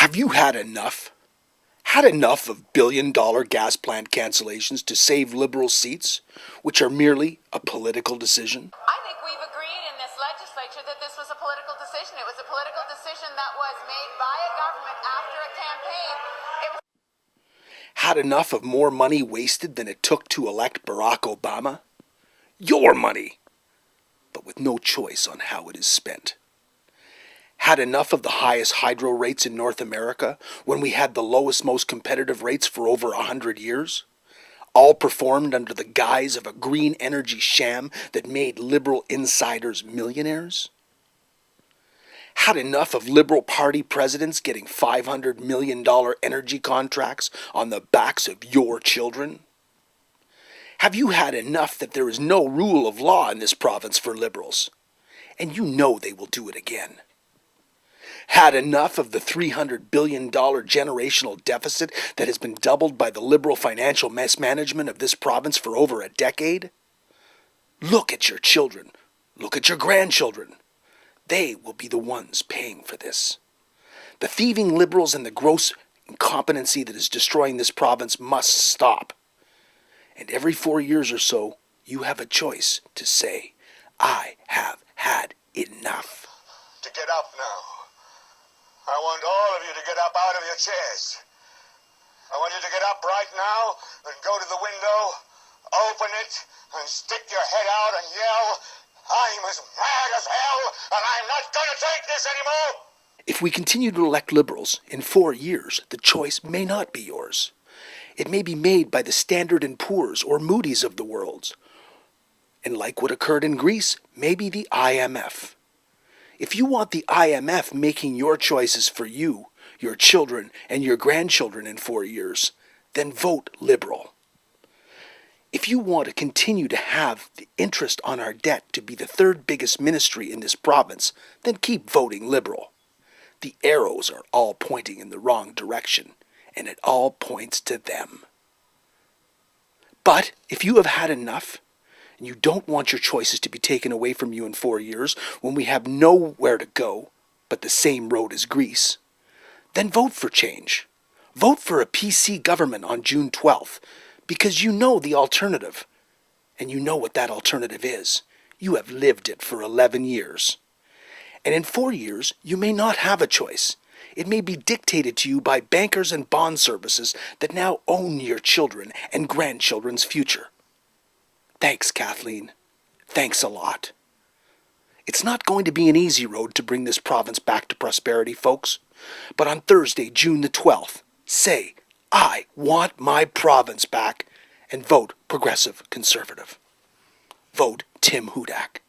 Have you had enough? Had enough of billion-dollar gas plant cancellations to save Liberal seats, which are merely a political decision? I think we've agreed in this legislature that this was a political decision. It was a political decision that was made by a government after a campaign. Had enough of more money wasted than it took to elect Barack Obama? Your money, but with no choice on how it is spent. Had enough of the highest hydro rates in North America when we had the lowest, most competitive rates for over 100 years? All performed under the guise of a green energy sham that made Liberal insiders millionaires? Had enough of Liberal Party presidents getting $500 million energy contracts on the backs of your children? Have you had enough that there is no rule of law in this province for Liberals? And you know they will do it again. Had enough of the $300 billion generational deficit that has been doubled by the Liberal financial mismanagement of this province for over a decade? Look at your children. Look at your grandchildren. They will be the ones paying for this. The thieving Liberals and the gross incompetency that is destroying this province must stop. And every 4 years or so, you have a choice to say, I have had enough. To get up now. I want all of you to get up out of your chairs. I want you to get up right now and go to the window, open it, and stick your head out and yell, I'm as mad as hell, and I'm not going to take this anymore! If we continue to elect Liberals, in 4 years, the choice may not be yours. It may be made by the Standard & Poor's or Moody's of the world. And like what occurred in Greece, maybe the IMF. If you want the IMF making your choices for you, your children, and your grandchildren in 4 years, then vote Liberal. If you want to continue to have the interest on our debt to be the third biggest ministry in this province, then keep voting Liberal. The arrows are all pointing in the wrong direction, and it all points to them. But if you have had enough, and you don't want your choices to be taken away from you in 4 years when we have nowhere to go but the same road as Greece, then vote for change. Vote for a PC government on June 12th, because you know the alternative. And you know what that alternative is. You have lived it for 11 years. And in 4 years, you may not have a choice. It may be dictated to you by bankers and bond services that now own your children and grandchildren's future. Thanks, Kathleen. Thanks a lot. It's not going to be an easy road to bring this province back to prosperity, folks. But on Thursday, June the 12th, say, I want my province back, and vote Progressive Conservative. Vote Tim Hudak.